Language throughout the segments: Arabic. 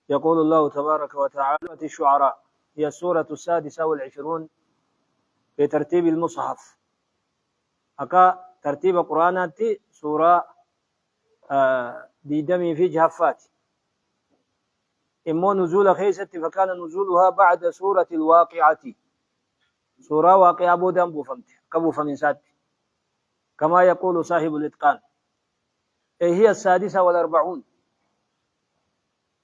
يقول الله تبارك وتعالى: الشعراء هي السورة 26 في ترتيب المصحف. أكا ترتيب قرآناتي سورة ديدمي في جهفات. إمو نزول خيست فكان نزولها بعد سورة الواقعة. سورة واقعة بودا بوفمت كبو فمنسات كما يقول صاحب الإتقان. هي 46.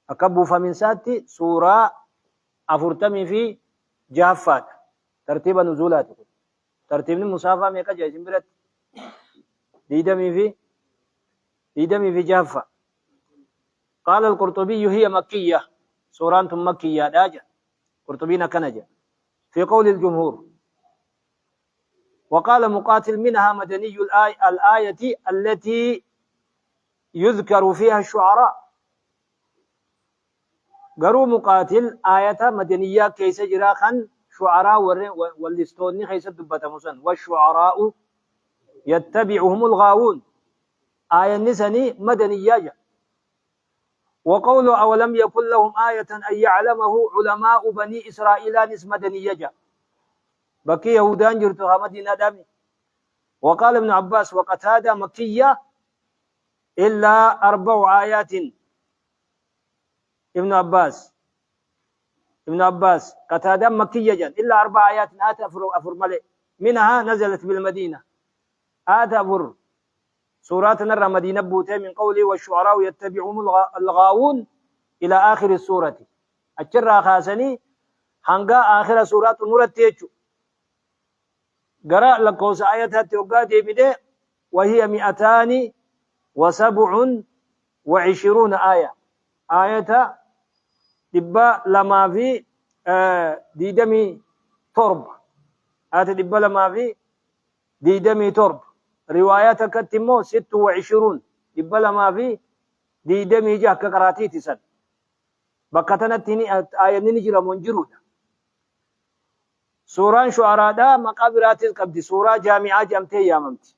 أكبو فمنسات سورة أفرتمي في جهفات ترتيب نزولات. ترتيب المصافة ميكا جايزين برد ديدمي في جهفة. قال القرطبي: هي مكية، سورة مكية داجة. قرطبينا كنجة في قول الجمهور. وقال مقاتل: منها مدني الآية التي يذكر فيها الشعراء. قروا مقاتل آية مدنية كيس جراخا شعراء واللستوني خيس الدبة مسن والشعراء يتبعهم الغاوون. آية النسني مدنية جا. وقوله: أولم يكن لهم آية أن يعلمه علماء بني إسرائيل نس مدنية جا. بكي يهودان جرتها مدينة دامي. وقال ابن عباس وقتادة: مكية إلا 4 آيات. ابن عباس قتادة مكية جن إلا 4 آيات آت أفر ملئ منها نزلت بالمدينة. آت أفر سورات نرى مدينة بوتي من قوله: والشعراء يتبعهم الغاوون إلى آخر السورة. أجرى خاسني هنگا آخر سورات مرتيجو قرأ لكوس آياتها توقاتي بده وهي 227 آية. آية دبا لما في ديدمي ترب. آية دبا لما في ديدمي ترب. روايات كتمو 26 دبا لما في ديدمي جاه كقراتي تسن. بكتنا تيني آية نجرى منجرود. سورة شعراء دا مقابرات القبد. سورة جامعة جامتي ياممتي.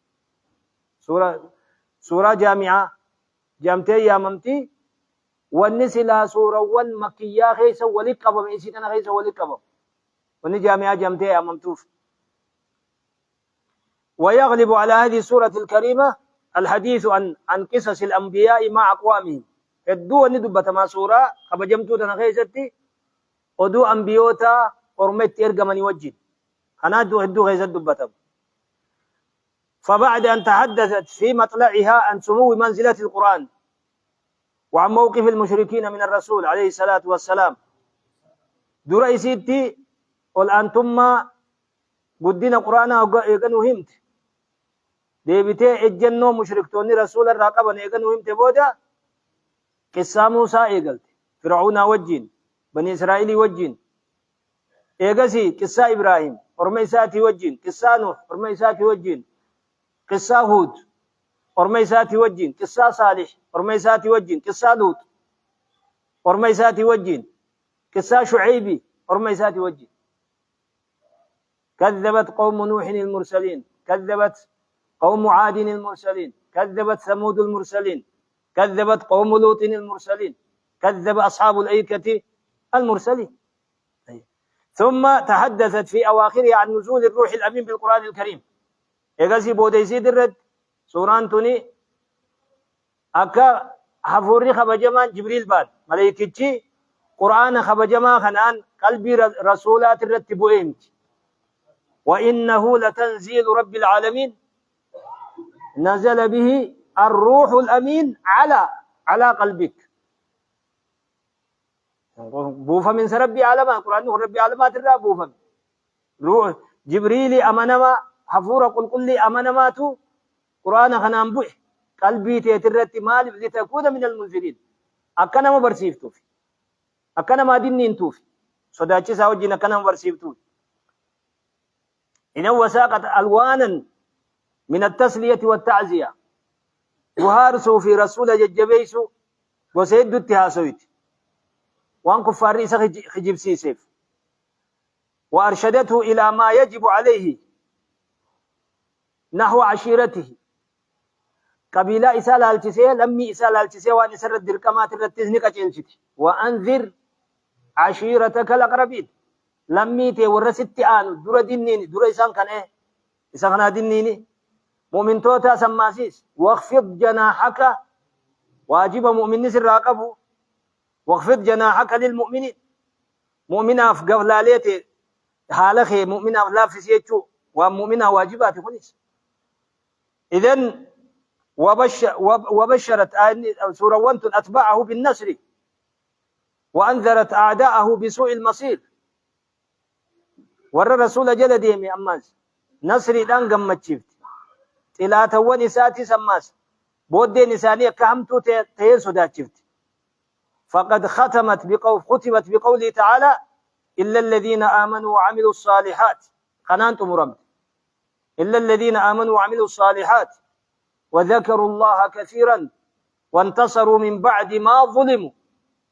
سورة جامعة جامتي ياممتي. والنسلا سورة والمكية خيسا ولقبم. إنسيتنا خيسا ولقبم. والنجامعة جامتي ياممتوف. ويغلب على هذه السورة الكريمة الحديث عن قصص الأنبياء مع أقوامهم. الدو ندبت ما سورة خبجمتو تنخيستي ودو أنبيوتا أرمت إرقمني وجد هنادو هدو غيزة دبتهم. فبعد أن تحدثت في مطلعها عن سمو منزلة القرآن وعن موقف المشركين من الرسول عليه الصلاة والسلام درئيسيتي والآن ثم قدنا قرآن إيقنو همت ديبتي إجنو مشركتوني رسول الراقبا إيقنو همت بودا قصة موسى إيقلت فرعون وجين بني إسرائيل وجين إيقسي قصة إبراهيم ورميساتي وجين قصة نوح ورميساتي وجين قصة هود ورميساتي وجين قصة صالح ورميساتي وجين قصة لوط ورميساتي وجين قصة شعيبي ورميساتي وجين. كذبت قوم نوح المرسلين، كذبت قوم عاد المرسلين، كذبت ثمود المرسلين، كذبت قوم لوط المرسلين، كذب أصحاب الأيكة المرسلين. ثم تحدثت في أواخرها عن نزول الروح الأمين بالقرآن الكريم. إيقاسي بوديسي درد سوران توني أكا حفوري خبجمان جبريل باد ملايكتشي قرآن خبجما خنان قلبي رسولات الرتبو إيمت. وإنه لتنزيل رب العالمين نزل به الروح الأمين على قلبك. بوفا من ربي عالما قرآن ربي عالمات الرا بوفا روح جبريل أمنما حفورة قل أمنماتو قرآن خنان بوئ قلبي تيترت مال لتكون من المنزلين. أكنا ما برسيفتو في أكنا ما دينين توفي صداتي ساوجين أكنا ما برسيفتو. إنه وساقت ألوانا من التسلية والتعزية وهارسوا في رسول ججبيسو وسيد التهاسويت وان كفار رئيس خجب سيسيف وأرشدته إلى ما يجب عليه نحو عشيرته قبيلة إسال الجسية لمي إسال الجسية وأن يسرد الكمات الرتزني كجنشتي وأنذر عشيرتك الأقربين لمي تي ورست آن دور دينيني دور إسان كان إيه إسان كان دينيني مؤمن توتا سماسيس واخفض جناحك واجب مؤمن سر راقبه واخفض جناحك للمؤمنين مؤمنا في قبلاليتي حالخي مؤمنا لا في سيتشو ومؤمنا واجبات كنيس إذن وبشرت سورة وانت أتباعه بالنصر وأنذرت أعداءه بسوء المصير ور رسول جل ديمي أماس نصري دان قمتشفت تلاته ونساتي سماس بودي نسانية كهمتو تيسو داتشفت فقد ختمت بقوله تعالى إلا الذين آمنوا وعملوا الصالحات خنانتم رب إلا الذين آمنوا وعملوا الصالحات وذكروا الله كثيرا وانتصروا من بعد ما ظلموا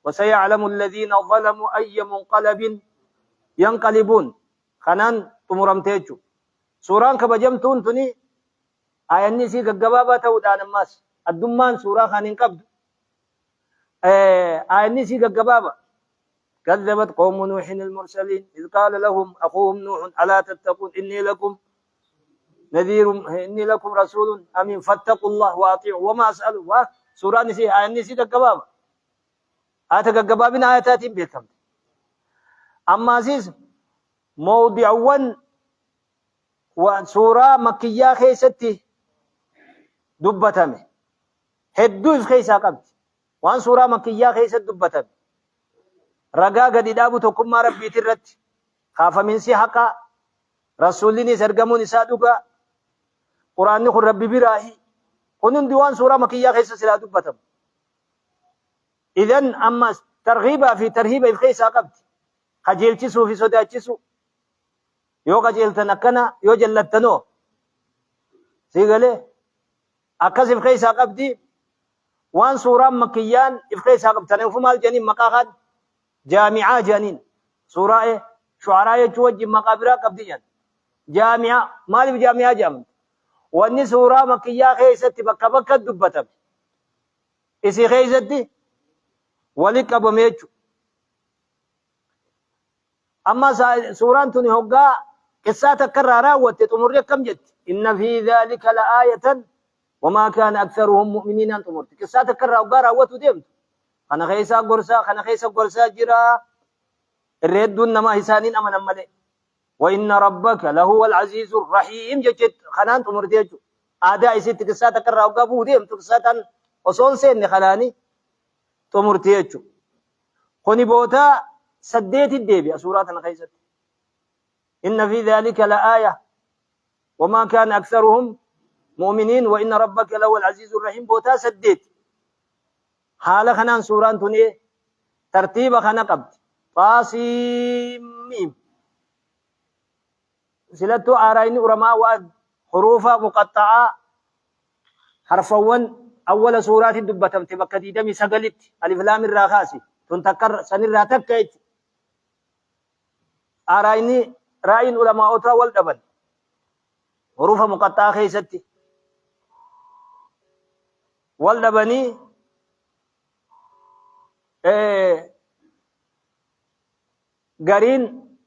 وسيعلم الذين ظلموا أي منقلب ينقلبون خنان تمرمتيجو سوران كبجمتون تني آياني سي قبابة تودان الناس الدمان سورة خانين قبض آياني سي قبابة كذبت قوم نوح المرسلين إذ قال لهم أخوهم نوح ألا تتقون إني لكم رسول أمين فاتقوا الله وأطيعوا وما أسألوا سورة نسي آياني سي قبابة قبابين آياتات بيكم أما سيس موضعون وسورة مكية خيستي دبتمه هدو في خيسا قبض وان سورة مكية خيست دبتمه رقا قد دابو تكما ربي ترت خاف من سي حقا رسولين سرقمون إسادوكا قرآن نخل ربي براهي قنون ديوان سورة مكية خيست سلا دبتمه إذن أما ترغيبا في ترهيبا في خيسا قبض خجيل چسو في صدا چسو يو خجيل تنكنا يو جلتنو سيقالي أكسف خيسا قبضي وان سورة مكيان إفخيسا قبضتني وفمال جنين مقاخد جامعة جنين سورة شعراء يجوج مقابرة قبضي جن جامعة مالي بجامعة جامعة واني سورة مكية خيستي بكا دبتا إسي خيستي ولك أبو ميجو أما سورة تني هقا قصة تكرارا وتتمر كم جت إن في ذلك لآية وما كان أكثرهم مؤمنين أن تمرت قصة تكرارا هقا راوتو ديمت خنا خيسا قرصا جرا الردون نما حسانين أمن أمالي وإن ربك لهو العزيز الرحيم جت خنان تمر ديجو آداء ست قصة تكرارا هقا بو ديمت قصة وصون سين خلاني تمر ديجو خني بوتا سديت الديبي سورة خيست إن في ذلك لآية وما كان أكثرهم مؤمنين وإن ربك لهو العزيز الرحيم بوتا سديت حال خنان سورة تني ترتيب خنا قبل طاسيم سلتو آرين ورما واد حروف مقطعة حرفون أول سورة الدبتم تبقى ديدمي سقلت ألف لام الراخاسي تنتكر سنرا تكيت آرين رأين علماء أوتا والدبن حروف مقطعة خيستي والدبني قرين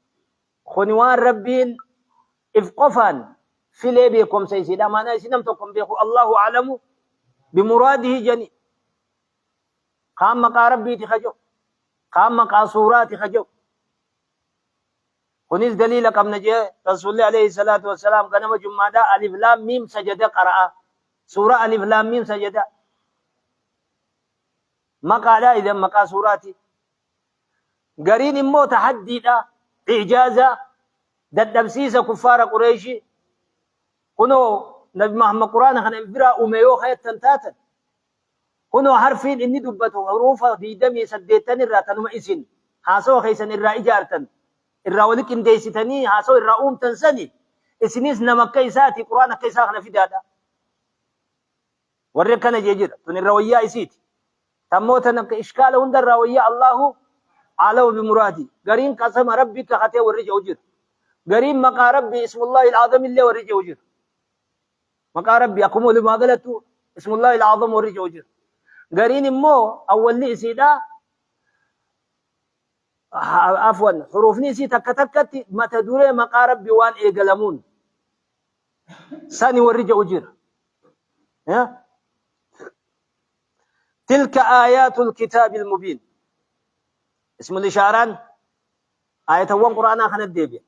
خنوان ربين إفقفان في ليبيكم سيسيدا ما نايسينم تقوم بيخو الله أعلم بمراده جني قام مقا ربي تخجو قام مقا صورات خجو خنيز دليل قم نجي رسول الله عليه الصلاة والسلام قنم جمعدا ألف لام ميم سجدة قرأ سورة ألف لام ميم سجدة مقا لا إذا مقا صوراتي قرين مو تحدي دا إعجازة ددبسيس كفار قريشي كنو نبي محمد قرآن خنا إبرا أميو خيط تنتاتا كنو حرفين إني دبتو حروفا في دمي سديتن الراتن وإسن حاسو خيسن الرا إجارتن الرا ولك إنديستني حاسو الرا أوم تنسني إسنيس نمك كيساتي قرآن كيسا خنا في دادا ورقنا جيجر تن الروية إسيت تموتنا إشكال هند الروية الله علو بمرادي قرين قسم ربك خطي ورجع وجر قرين مقا ربي اسم الله العظم اللي ورجع وجر مقا ربي أقوموا لما قلتوا اسم الله الأعظم ورجع وجر قرين مو أول نئسيدا عفوا حروف نئسي تكتكت ما تدوري مقارب بوان إيقلمون ثاني ورجع وجر تلك آيات الكتاب المبين اسم الإشاران آية وان قرآن خنا الدبي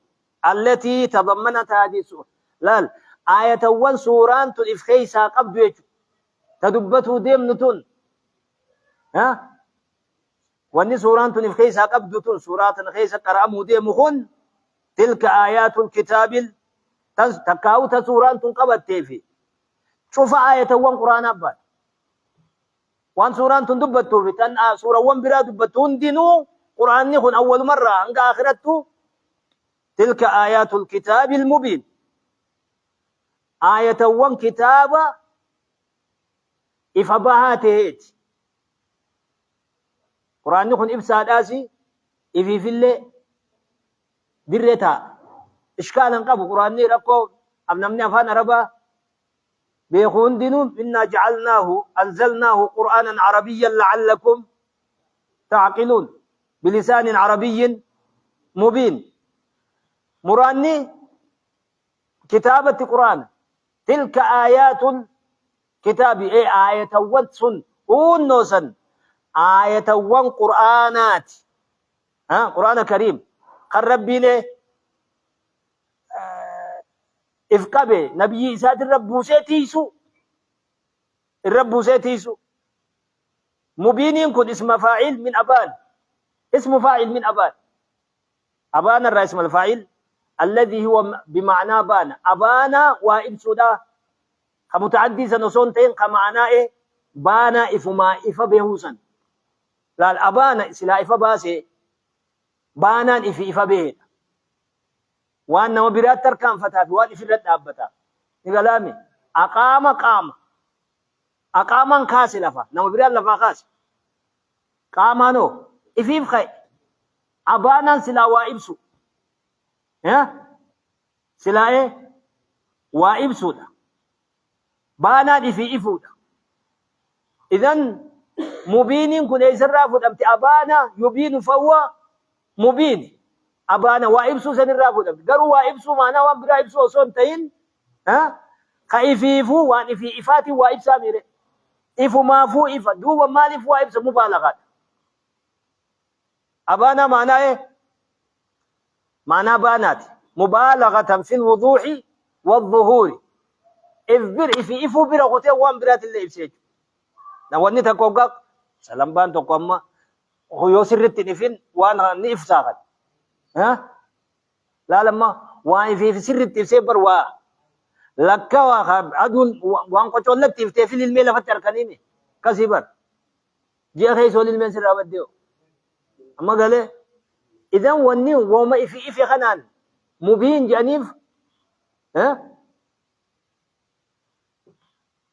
التي تضمنت هذه السورة لا آية وان سوران تلفخي ساقب بيجو تدبته ديم نتون واني سوران تلفخي ساقب دوتون سورات نخيس قرأمو ديم خن تلك آيات الكتاب تكاوت سوران تنقبت تيفي شوف آية وان قرآن أباد وان سوران تندبتو في تن سورة وان برا دبتون دينو قرآن نخن أول مرة عند آخرته تلك آيات الكتاب المبين آية وان كتابة إفباهاته قرآن نخن إبساد آسي إفي في اللي بريتا إشكالا قبو قرآن نيركو أم نمني أفان ربا بيخون دينو إنا جعلناه أنزلناه قرآنا عربيا لعلكم تعقلون بلسان عربي مبين مراني كتابة قرآن تلك آيات الكتاب آية وانسن ونوسن آية وان قرآنات قرآن كريم قرب بينه إفقابه نبي إساد الرب سيتيسو مبينين كن اسم فاعل من أبان اسم فاعل من أبان أبان الرئيس الفاعل الذي هو بمعنى بان أبانا وإن سودا كمتعدي سنسونتين كمعنى بانا إفما إفبهوسا لا الأبانا سلا إفباسي بانا إفبه وأن مبرات تركان فتات وأن إفرت أبتا نقلامي أقاما كاسي لفا نمبرات لفا كاسي قامانو إفيف خي أبانا سلا وإبسو سلا وإبسو دا بانا إفي إفو دا إذن مبين كن يسر رافد أمتي أبانا يبين فهو مبين أبانا وإبسو سن رافد أمتي قروا وإبسو معنا وانبرا إبسو صنتين كإفيفو وان إفي إفاتي وإبسا ميري إفو مافو إفا دوبا مالف وإبسا مبالغات أبانا معناه معناه بانات مبالغة في الوضوح والظهور إفبر إفي إفو برغوتي وان برات اللي إبسيج نواني تقوقق سلام بان تقوما هو يوسرت نفين وانا نفساقت لا لما وان في سرت تفسيبر لكا وخاب عدول وان قطول لك تفتفل الميل فتر كنيني كسيبر جي أخي سولي المين سر أبديو أما قال إذن وني وما إفي خنان مبين جانيف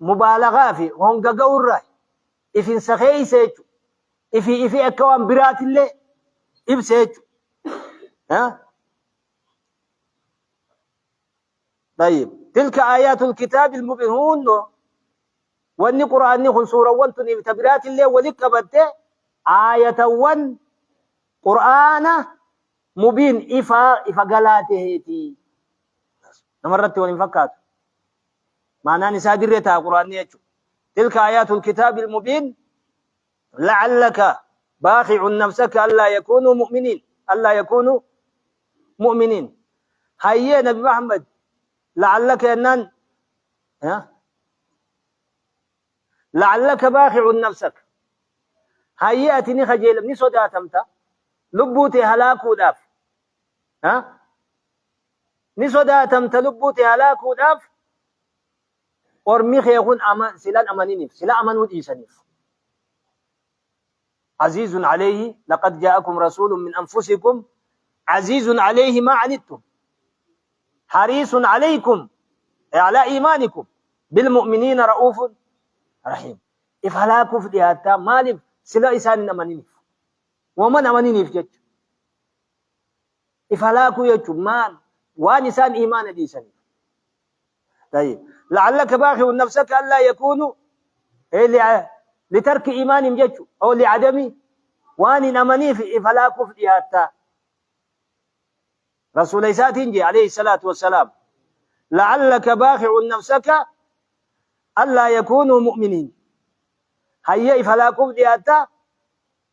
مبالغة في هونغا قورة إفين سخي سيجو إفي أكوان برات اللي إبسيجو طيب تلك آيات الكتاب المبين هون واني قرآن نخل سورة وانتني بتبرات اللي ولك بدأ آية وان قرآن مبين إفا قلاته تي نمرت ونفكات معنى نسادر ريتها قرآن يجو تلك آيات الكتاب المبين لعلك باخع نفسك ألا يكونوا مؤمنين هيا نبي محمد لعلك أنن لعلك باخع نفسك هيا أتني خجيل من صداتمتا لبوتي هلاكو داف نصداتمتا لبوتي هلاكو داف ورميخ يكون سلان أمانينيف سلا أمان وديسانيف عزيز عليه لقد جاءكم رسول من أنفسكم عزيز عليه ما عنتم حريص عليكم على إيمانكم بالمؤمنين رؤوف رحيم إفهلاكو في دياتا مالف سلا إسان أمانينيف ومن أمانينيف جج إفهلاكو يجب مان وان إسان إيمان ديسانيف طيب لعلك باخع نفسك ألا يكونوا لترك إيمانهم جتشو أو لعدم وان أمني فلا كفر حتى رسول إساتين عليه الصلاة والسلام لعلك باخع نفسك ألا يكونوا مؤمنين هيا فلا كفر حتى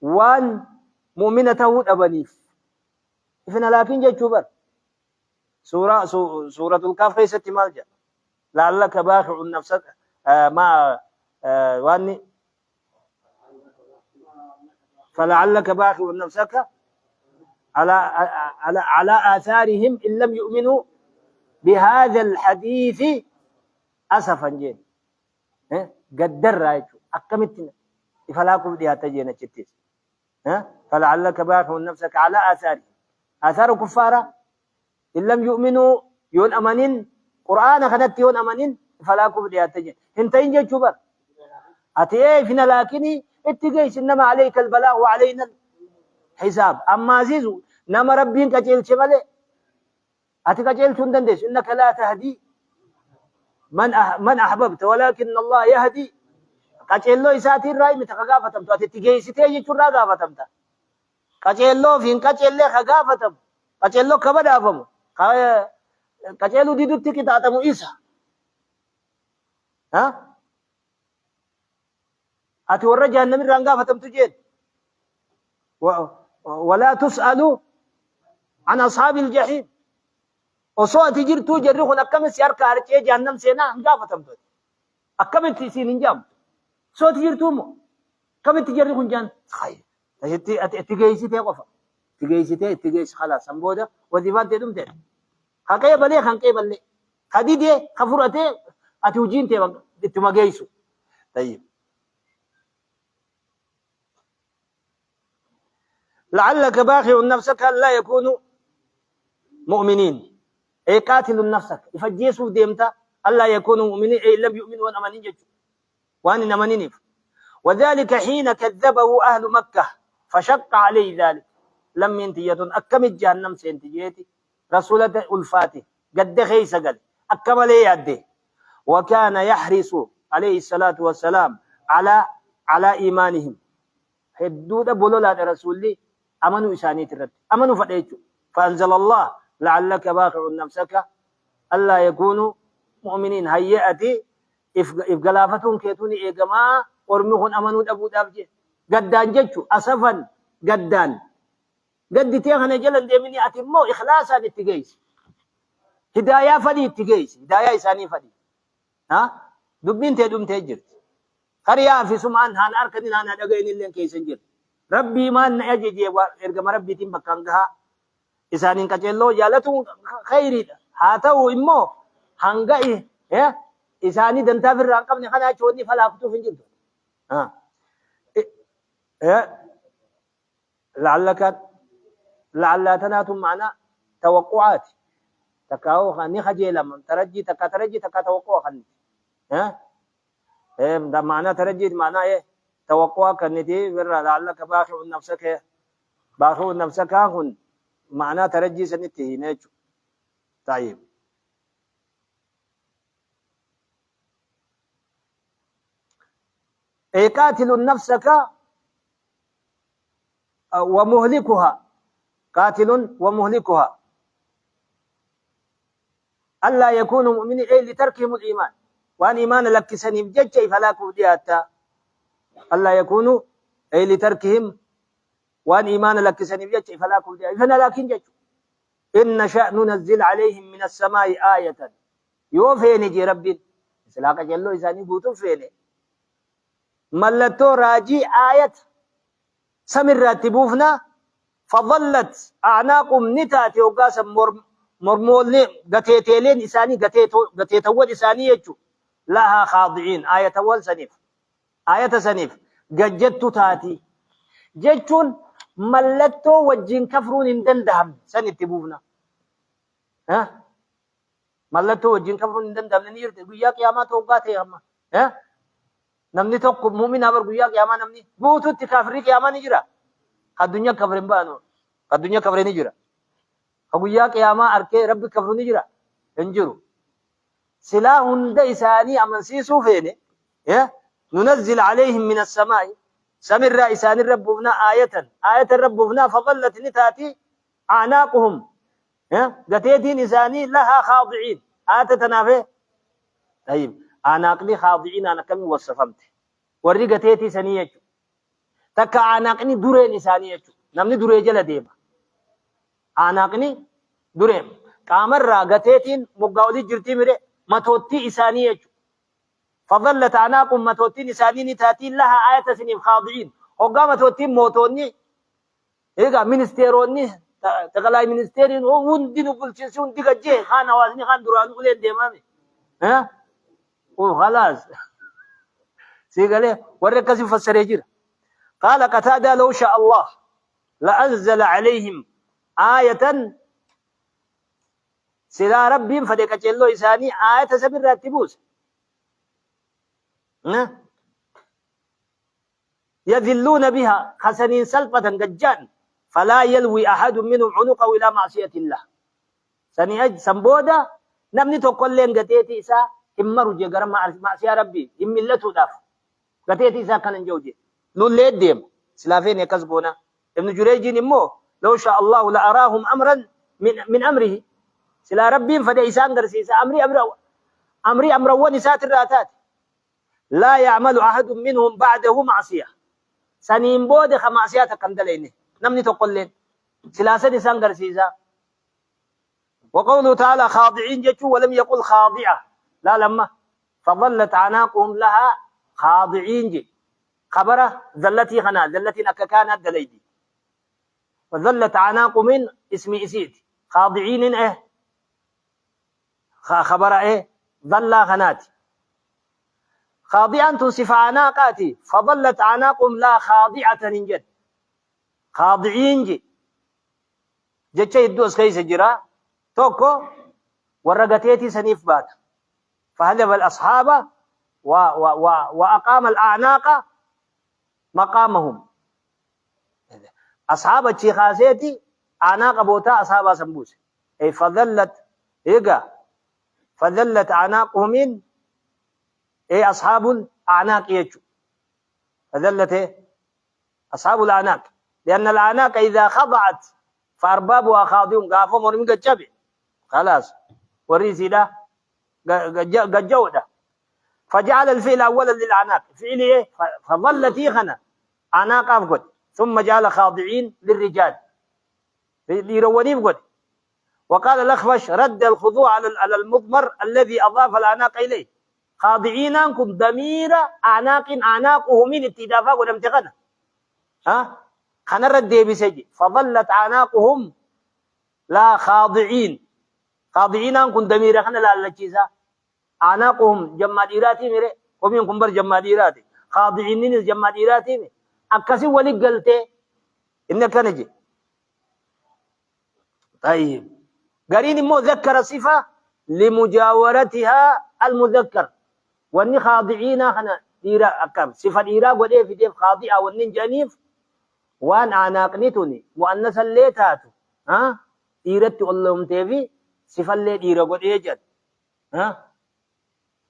وان مؤمنته أبنيف إفنا لكن جتشو بر سورة الكهف كيست مالجا لعلك باخع نفسك ما واني فلعلك باخع نفسك على آثارهم إن لم يؤمنوا بهذا الحديث أسفا جين قدر رايتو أكمتنا فلاكم دي هتجينا تشتيس فلعلك باخع نفسك على آثار كفارة إن لم يؤمنوا يون أمانين قرآن خدت يون أمانين فلاكم دي هتجين هنتين جي شبر أتيه فينا لكني اتقيس إنما عليك البلاغ وعلينا الحساب أما عزيزو نما ربين كجيل شمالي أتكجيل شندندش إنك لا تهدي من أحببت ولكن الله يهدي كجيل له إساتين راي متخقافتم تو أتتقيس تيجي شرا قافتم تا كجيل له فين كجيل له خقافتم كجيل له كبد أفهم كجيل له ديدو تكي تاتمو إيسا أتي ورّا جهنم الرنقا فتم تجين ولا تسألوا عن أصحاب الجحيم وصوة تجرتو جرخون أكمل سيار كارتي جهنم سينا هنقا فتم تجين أكمل تسين هنجام صوة تجرتو مو كمل تجرخون جان خير تجيسي تيقفا تجيسي خلاص سنبودا وذيبات تدوم تين خاقيا بلي خانقيا بلي خدي دي خفرتي أتوجين تمجيسو طيب لعلك باخع نفسك لا يكونوا مؤمنين أي قاتل نفسك يفجيسوا ديمتا ألا يكونوا مؤمنين أي لم يؤمنوا وأن أمنين جج وأن أمنين وذلك حين كذبه أهل مكة فشق عليه ذلك لم ينتجت أكم الجهنم سينتجيتي رسولة ألفاته قد خيس قد أكمل يده وكان يحرص عليه الصلاة والسلام على إيمانهم حدود بلولات رسول الله أمنوا إساني ترد أمنوا فديتو فأنزل الله لعلك باخع نفسك ألا يكونوا مؤمنين هيئتي إفقلافتهم كيتوني إيقما ورميهم أمنوا أبو دابجي قدان جيتو أسفا قدان قد تيغن جلن ديمني أتمو إخلاصا التقيس هدايا فدي التقيس هدايا إساني فدي دبين تدوم تجرت خريا في سمعان هان أركدين هان أدقين اللين كيسن جرت ربي ما نأجي إرقم ربي تيم بكانها إسانين كجلو جالتو خيري هاتو إمو هنگا إساني دنتا في الرانقب نخنا چودني فلافتو في جلدو لعلاتناتم معنا توقعات تكاو خاني خجيلا من ترجي تكا توقع خاني ده معنى ترجي معنى توقع كنتي لعلك باخع نفسك هن معنى ترجي سنتي نيجو طيب أي قاتل نفسك ومهلكها قاتل ومهلكها ألا يكونوا مؤمنين أي لتركهم الإيمان وأن إيمان لك سنيم جج فلا كودياتا ألا يكونوا أي لتركهم وأن إيمان لك سنيم جج فلا كودياتا فنا لكن جج إن شأن ننزل عليهم من السماء آية يوفيني جي ربي سلاك جلو إساني بوتو فيني ملتو راجي آية سمر راتبوفنا فظلت أعناقهم نتاتي وقاسا مرمولين قتيتيلين إساني قتيتوال إساني يجو لها خاضعين آية أول سنيف آية سنيف قجدت تاتي جيتشون ملتو وجين كفرون اندندهم سنتبوفنا ملتو وجين كفرون اندندهم نيرت قياك يا ما توقاتي يا ما نمني توقف مؤمن أبر قياك يا ما نمني بوتو تكافريك يا ما نجرا الدنيا كفرين بانو الدنيا كفرين نجرا قياك يا ما أركي ربي كفرون نجرا انجرو سلا هند إساني أمن سيسو فيني ننزل عليهم من السماء سمر إسان ربنا آية ربنا فظلت نتاتي أعناقهم قتيتين إساني لها خاضعين تنافي. طيب أعناقني خاضعين أنا كم وصفمت ورّي قتيتي سنية تكا أعناقني دورين إسانية نمني دوري جل ديما أعناقني دورين كامر قتيتين مقاولي جرتي مري متوتي إسانية فظلت أعناقهم متوتين إسانين تاتي لها آية سنين خاضعين وقامت متوتين موتوني إيقا منستيروني تقلعي منستيرين وندي نبلشيسي وندي قجيه خان وازني خان دران قلين ديمامي وخلاص سيقاله ورقسي فسريجير. قال قتادة لو شاء الله لأنزل عليهم آية سلا ربهم فديك جلو إساني آية سبر راتبوس يذلون بها خسنين سلطة قجان فلا يلوي أحد منهم عنقه إلى معصية الله سنيج سنبودا نمني تقول لين قتيتي إسا إمرو جيقرم معصية ربي إملته داف قتيتي إسا كان جوجي لولي ديم سلافين يكذبونا. ابن جريج نمو لو شاء الله لأراهم أمرا من أمره سلا ربي فدي إسان قرسيسا أمري أمرون إسات الراتات لا يعمل أحد منهم بعده معصية سنين بود خمعصيات كندلين نمني تقول لين سلاسة إسان قرسيسا. وقوله تعالى خاضعين جتشو ولم يقل خاضعة لا لما فظلت عناقهم لها خاضعين جي خبره ذلتي خنا ذلتي نككانت دليدي وذلت عناق من اسم إسيد خاضعين خبر ظل خناتي خاضعا تصف عناقاتي فظلت عناقهم لا خاضعة ننجد خاضعين جي جتشا يدوس كيس جرا توكو ورقتيتي سنيف بات فهذب الأصحاب وأقام الأعناق مقامهم أصحاب الشيخاسيتي أعناق بوتا أصحاب سنبوس فذلت أعناقهم أصحاب الأعناق يجو فذلت أصحاب الأعناق لأن الأعناق إذا خضعت فأربابها خاضعون قافوا مرمي قد جبع خلاص وريسي ده قد جودة فجعل الفعل أولا للأعناق فعل فظلت يخنا أعناق أفقد ثم جعل خاضعين للرجال يروني بقد. وقال الأخفش رد الخضوع على المضمر الذي أضاف الأعناق إليه خاضعين أنكم ضمير أعناقه من اتدافع ولم تغنى خنا رد بسجي فظلت أعناقهم لا خاضعين أنكم ضمير خنا لا لجيزا أعناقهم جماديراتي ميري ومنكم بر جماديراتي خاضعين جماديراتي ميري أكسي ولي قلتي إنك نجي. طيب قرين مو ذكر صفة لمجاورتها المذكر واني خاضعين خنا ديرا أكم صفة ديرا قد في ديف خاضعة واني جنيف وان عناقنتني مؤنثا ليتاتو ديرت اللهم تيفي صفة لي ديرا قد جد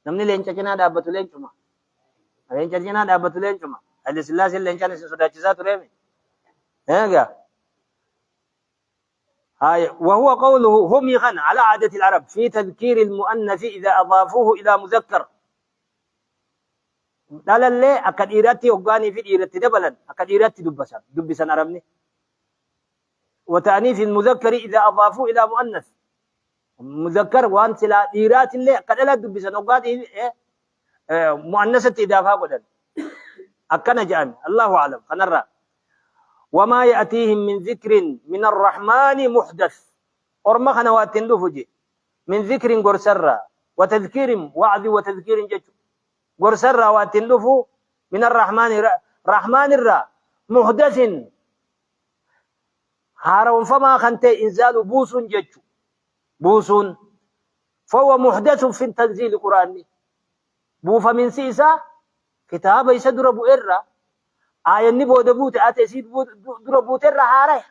نمني لين چچنا دابتو لين چما لين چچنا دابتو لين چما هذه سلاسل لين چane sodachisaa turemi وهو قوله هم يغن على عادة العرب في تذكير المؤنث إذا أضافوه إلى مذكر دالا اللي أكد إيراتي وقاني في إيراتي دبلا أكد إيراتي دبسا عربني. وتأنيث المذكر إذا أضافوه إلى مؤنث مذكر وان سلا إيرات اللي أكد إلا دبسا وقاني مؤنثة إضافة قدن أكنا جان الله أعلم خنرى. وما يأتيهم من ذكر من الرحمن محدث أرمى خنوات دفجي من ذكر قرسرة وتذكير وعظ وتذكير جج قرسرة واتندفو من الرحمن رحمن الرا محدث هارون فما خنتي إنزال بوس جج بوس فهو محدث في التنزيل القرآني بوف من سيسا كتاب يسدر بو إرّا آية نبو دبوت آتسيد دربوت الرحارة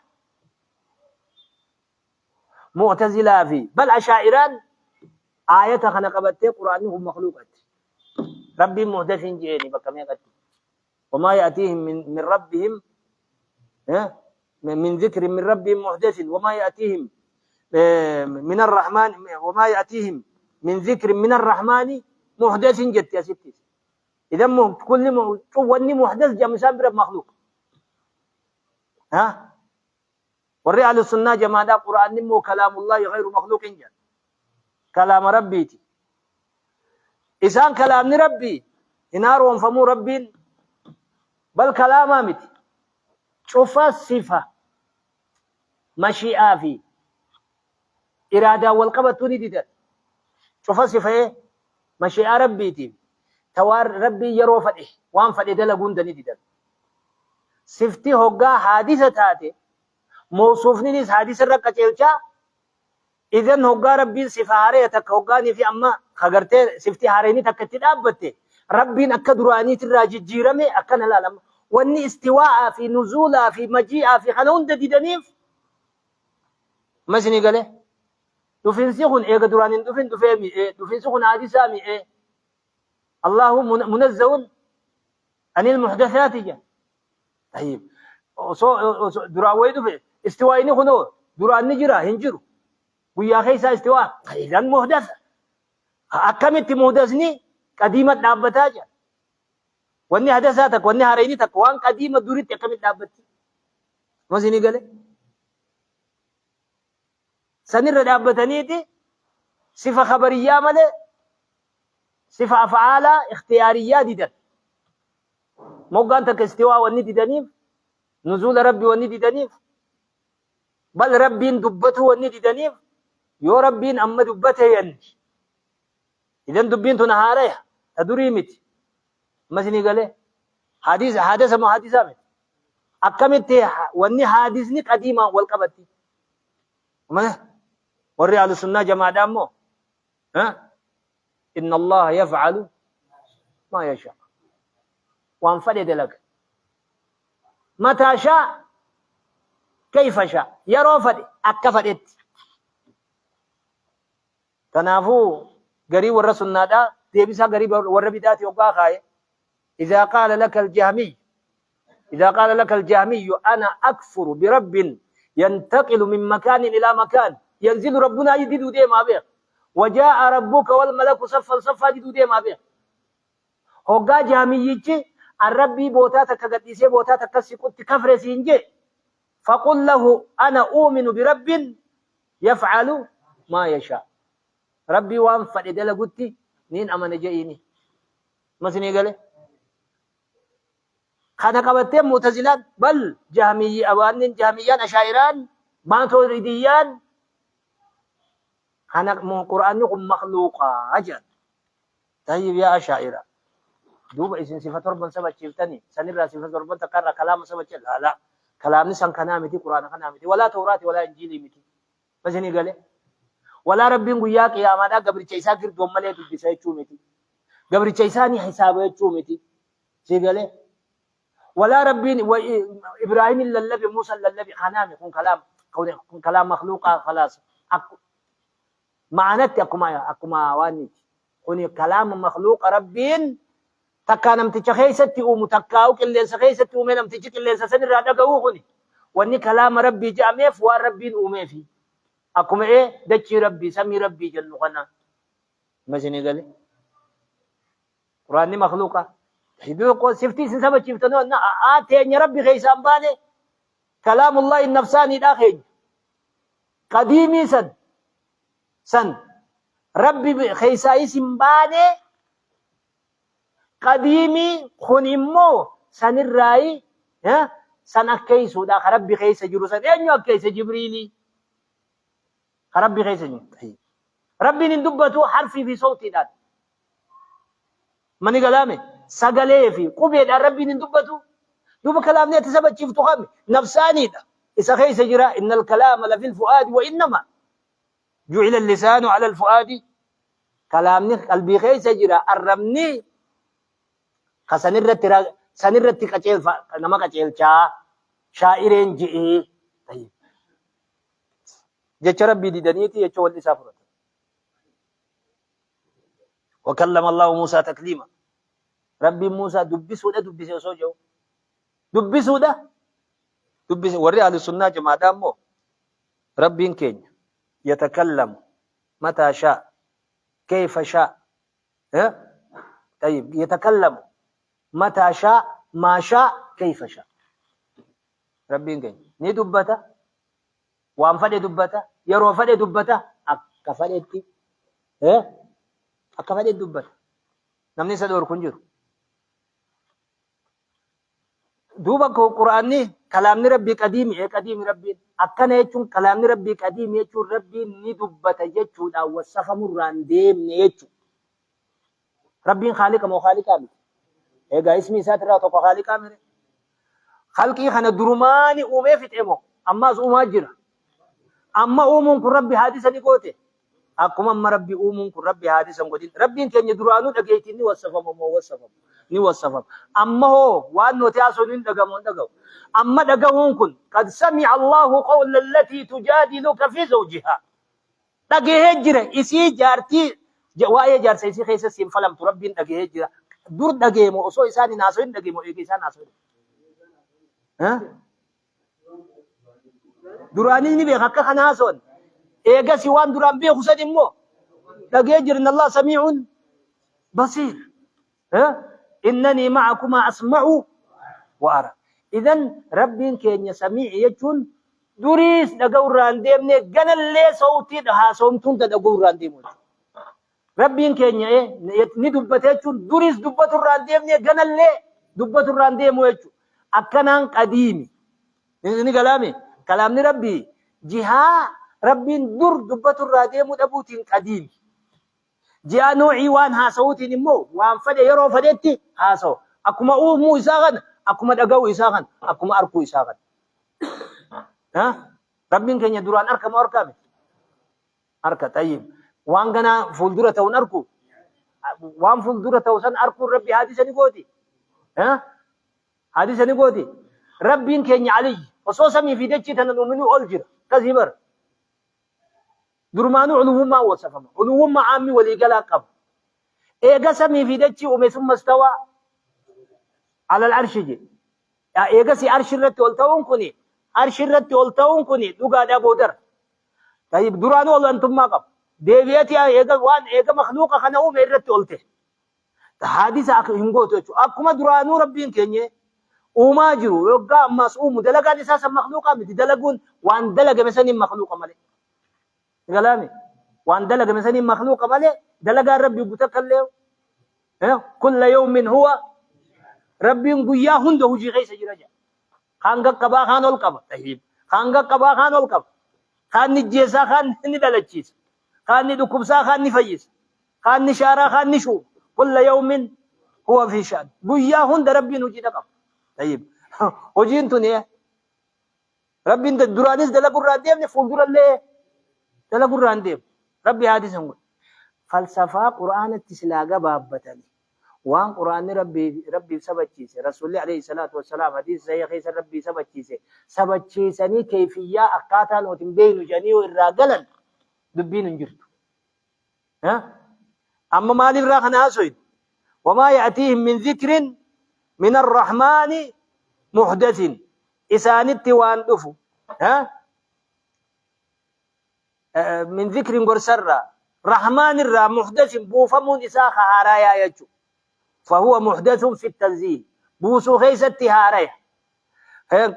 معتزلة في بل عشائران آية خنقبت قرآن هم مخلوقات ربي محدث جئني بكم يقتل وما يأتيهم من ربهم من ذكر من ربهم محدث وما يأتيهم من الرحمن وما يأتيهم من ذكر من الرحمن محدث جت يا ستي إذا كل وني محدث جمسان برب مخلوق ها وري على السنة جماعة قرآن نمو كلام الله غير مخلوق جل كلام ربي إسان كلام ربي إنار وانفمو ربي بل كلام مت شوف الصفة مشيئة في إرادة والقبة نديد شوف الصفة مشيئة ربي تي توار ربي يرو فتح وان فتح دلقون دنديد صفتي هوغا حادثة تاتي موصوفني نيس حادثة ركا چلچا إذن هوغا ربي صفة هاري تك هوغاني في أما خغرتي صفتي هاريني تك تدابتي ربي أكا دراني تراجي جيرمي أكا نلالم واني استواء في نزول في مجيء في خلون دديدنيف مسني قاله دفن سيخون إيغا درانين دفن دفن دفن سيخون عادي سامي إيه الله منزه عن المحدثات جا طيب دراوي دفن استوائني خنو دران نجرا هنجرو ويا خيسا استواء إذا محدث أكمت محدثني قديمة نابتاجا واني حدثاتك واني هاريني تك وان قديمة دوريت أكمت نابتي مسني قاله سنر دابتنيتي صفة خبرية ماله صفة أفعال اختيارية ديدن موقعن تك استواء واني ديدنيف نزول ربي واني ديدنيف بل ربين دبته واني ديدنيف يو ربين أما دبته ين إذن دبين تنهاريها تدري مت مسني قاله حادثة ما حادثة مت أكمت واني حادثني قديمة والقبتي ما وري على السنة جماعة دامو إن الله يفعل ما يشاء وانفرد لك متى شاء كيف شاء يروفد أكفدت تنافو قريب الرسول نادا تيبسا قريب والربيدات يوقع خاية إذا قال لك الجهمي أنا أكفر برب ينتقل من مكان إلى مكان ينزل ربنا يديدو دي ما بيه وجاء ربك والملك صفا صفا يديدو دي ما بيه هوغا جهميجي الربي بوتاتك قديسي بوتاتك سيكوت كفر سينجي فقل له أنا أؤمن برب يفعل ما يشاء ربي وان فرد لقلتي نين أمن جئيني مسني قال خانا قبتين متزلات بل جهمي أوان جهميان أشاعران ماتريديان خانا قرآن يقول مخلوقا أجل طيب يا أشاعرة دوب إسن صفة ربنا سبت شفتني سنرى صفة ربنا تقرر كلام سبت لا كلام نسان كنامتي قرآن كنامتي ولا توراتي ولا إنجيلي متي مسني قال ولا ربي نقول يا ماذا قبل شيسا كرت ومليت بسيط شومتي قبل شيساني حسابه شومتي سيقال ولا ربي وإبراهيم للنبي موسى للنبي خنام يكون كلام مخلوق خلاص معناتي أكما واني كوني كلام مخلوق ربين تكانم تشخيستي ومتكاوك اللي سخيستي ومنم تشك اللي سسن رادا قوغني واني كلام ربي جاميف وربين أميفي أكما إيه دتشي ربي سمي ربي جل غنا مجني قالي قرآن مخلوقة حدو قول سفتي سنسبة شفتنو أن آتين ربي غيسان باني كلام الله النفساني داخل قديمي سن ربي خيساي سنباني قديمي خنمو سن الرأي سن أكيسو داخل ربي خيسا جروسان أنيو أكيسا جبريلي ربي خيسا ربي ندبتو حرفي في صوتي دات ماني كلامي سقلي في قبيل ربي ندبتو دوب كلامني تثبت شفتو خامي نفساني ده إذا خيس جرا إن الكلام لفي الفؤاد وإنما جعل اللسان على الفؤاد كلامني قلبي خيس جرا الرمني سنرت كتيل نما كتيل شاعرين جئي طيب جت ربي دي دنيتي يجوا اللي سافرت وكلم الله موسى تكليما ربي موسى دبسوا ده دبسوا سوجو دبسوا ده دبس وري أهل السنة جماعة دامو ربي كين يتكلم متى شاء كيف شاء ها طيب يتكلم متى شاء ما شاء كيف شاء ربي كين ني دبته وان فدي دبته يرو فدي دبته أكفدتي ها أكفدي دبته نمني سدور كنجر دوبا قرآني كلام ربي قديم قديم ربي أكن يجون كلام ربي قديم يجون ربي ندبت يجون أو وصف مران ديم يجون ربي خالق مو خالق أمي إيه اسمي ساترا تو خالق أمي خالقي خنا درماني أومي في تيمو أما زوما جرا أما أومون كن ربي حادثة نقوته أكما أما ربي أومون كن ربي حادثة نقوته ربي كن يدرانو دقيتني وصف مو وصف ni wasafam amma ho wanno ta so nin daga mon daga amma daga hunkun kad sami Allahu qawla allati tujadiluka fi zawjiha dage hejira isi jarti waye jar sai si khaysa sim falam turabbin dage hejira dur dage mo so isani naso dage mo e isa naso ha durani ni be hakka khana son e ga si wan duran be khusadin mo dage hejira Allah sami'un basir ha إنني معكما أسمع وأرى إذن ربي كين يسمع يجون دوريس دقور رانديم قال اللي صوتي دها صومتون دقور رانديم ربي كين ندبت يجون دوريس دبت رانديم قال اللي دبت رانديم يجون أكنان قديمي ini kalami kalam ni rabbi jiha rabbin dur dubbatur rademu dabutin qadim jiha nu'i wan hasawutin immo wan fade yaro fadetti hasaw akuma umu isagan akuma dagaw isagan akuma arku isagan ha rabbin kenya duran arka ma arka arka tayyib wan gana fuldura tawn arku wan fuldura tawsan arku rabbi hadisani goti ha hadisani goti rabbin kenya ali وصوصمي في دجي تنؤمنوا أولجر كذبر درمانو علوم ما وصفهم علوم ما عامي ولي قلاقب إيقسمي في دجي ثم استوى على العرش جي إيقسي عرش الرت والتون كني عرش الرت والتون كني دوغا دابو در طيب درانو الله أنتم ما قب ديويتي إيقا وان إيقا مخلوقا خناو ميرت والته حادث هنگو توچو أكما درانو ربين كنيه وما جرو يوقع مسؤوم دلقا اساسا مخلوقا متدلقون وان دلق مسنين مخلوقا مالي كلامي وان دلق مسنين مخلوقا مالي دلقا ربي يقتكل كل يوم هو ربي يقويا هنده جي غيس جرجا خانقا قبا خانو القبا تهيب خانقا قبا خانو القبا خان نجيسا خان ندلجيس خان ندكبسا خان نفيس خان نشارا خان نشو كل يوم هو في شأن قويا هند ربي نجي دقب طيب وجين توني ربي انت درانيس دلقوا رانديم نفوندر الله دلقوا رانديم ربي هذه سنقول فلسفة قرآن التسلاقة بابتني وان قرآن ربي سبتشيسي رسول الله عليه الصلاة والسلام حديث زي خيس ربي سبتشيسني كيفية أقاتا وتنبين جانيو الراقلا دبين انجرت ها أما مالي الراقنا أسويد وما يأتيهم من ذكر من الرحمن محدث إسانت وان دفو ها من ذكر قرسرة رحمن الرا محدث بوفمون إساخ هارايا يجو فهو محدث في التنزيل بوسو خيست هارايا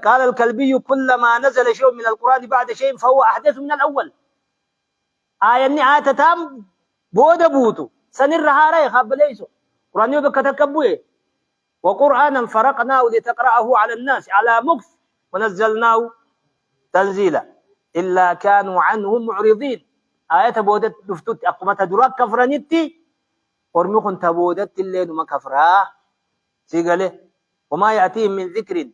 قال الكلبي كلما نزل شيء من القرآن بعد شيء فهو أحدث من الأول آية نعاتة تام بود بوتو سنر هارايا خاب ليسو قرآن يوبك تكبوه وقرآنا فرقناه لتقرأه على الناس على مكث ونزلناه تنزيلا إلا كانوا عنه معرضين آية بودت دفتوت أقمت دراك كفرانيتي ورميخن تبودت الليل ما كفراه سيقاله وما يأتيهم من ذكر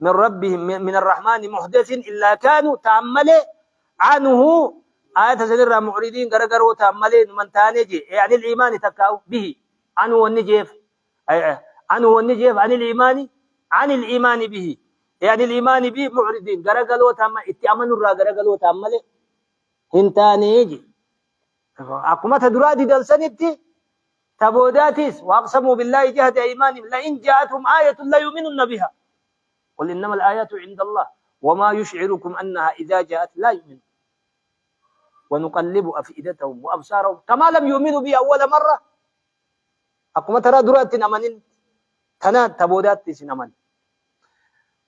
من ربهم من الرحمن محدث إلا كانوا تأملي عنه آية سنرى معرضين قرقروا تأملين من تانجي يعني الإيمان تكاو به عنه والنجيف عنه والنجيب عن الإيمان به يعني الإيمان به معرضين غرغلو تام اتامنوا را غرغلو تامله انتانيجي اكما تدرادي دلسنتي تبوداتيس وأقسموا بالله جهد أيمانهم لئن جاءتهم آية لا يؤمنون بها قل إنما الآيات عند الله وما يشعركم أنها إذا جاءت لا يؤمن ونقلب أفئدتهم وأبصارهم كما لم يؤمنوا بها أول مرة أقوم ترى درات أمن تنات تبوداتيس أمن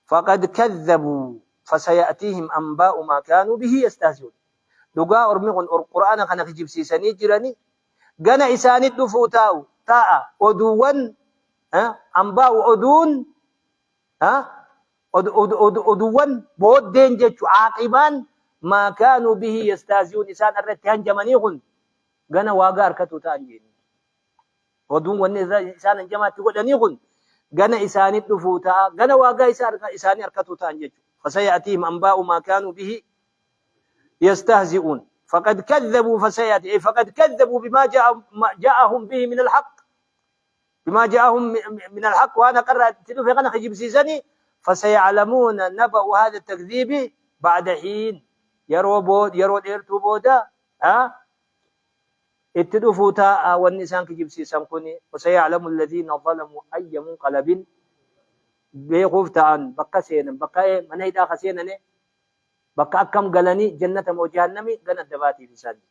فقد كذبوا فسيأتيهم أنباء ما كانوا به يستهزئون دقاء أرمغن القرآن كان خجب سيساني جراني غنا إساني دفوتاو تاء أدوان أنباء أدون أدوان بود دينجة عاقبان ما كانوا به يستهزئون إسان الرتيان جمانيغن غنا واغار كتو تانجين أدون ونزا إسان جماعة ودنيغن غنا إساني دفوتا غنا واغا إساني أركتو تانجين فسيأتيهم أنباء ما كانوا به يستهزئون فقد كذبوا فسيأتي فقد كذبوا بما جاءهم به من الحق بما جاءهم من الحق وأنا قرأت في غنى خجيب سيزني فسيعلمون نبأ هذا التكذيب بعد حين يرو ديرتو بودا اتدو فوتا والنسان كجيب سيسان كوني وسيعلم الذين ظلموا أي منقلب بيقوفتا عن بقى سينا بقى من هيدا خسينا بقى أكم قلني جنة وجهنمي قنا الدباتي في سادي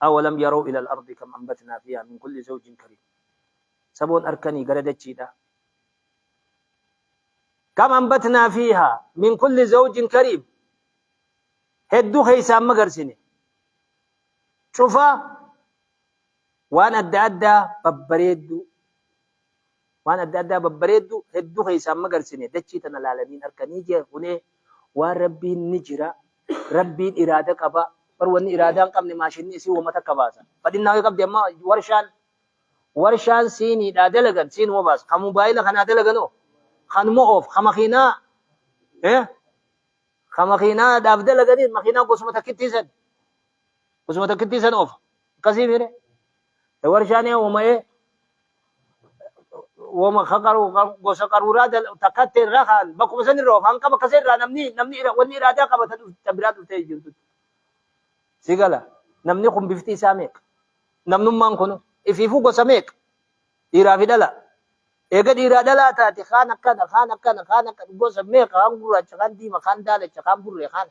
أولم يروا إلى الأرض كم أنبتنا فيها من كل زوج كريم سبون أركني قردت شيدا كم أنبتنا فيها من كل زوج كريم هدو خيسان مقرسني شوفا وأنا أدى ببريدو وأنا أدى ببريدو هدو خيسان مقرسني دتشيتنا العالمين أركني جي هنا وربي نجرا ربي إرادة قبا فرواني إرادة قبل ما شني سي ومتا قباسا فدينا قبل ما ورشان سيني دا دلغن سين وباس خموبايل خنا دلغنو خنمو اوف خمخينا خمخينا دا دلغني مخينا قسمتا كتيسن اوف كسي ميري ورشانه وما خقروا غوسقروا راد تكتر رخان بكم سن الروف هنك بكسر نمني وني رادا قبت تبرات تيجي سيغلا نمني قم بفتي سامك نمنم مان كنو افيفو غسمك ديرا فدلا ايغا ديرا دلا تاتي خانك غسمك انغورا چخان دي مخان داله چخان بور خان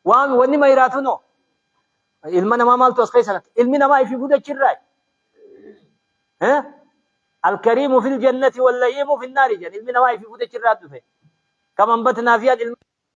وان وني ميراتنو علمنا ما مال توسقيسنا علمنا ما يفيفو ده چراي الكريم في الجنة واللئيم في النار جن علمنا ما في فوت الشرات فيه كما انبتنا فيها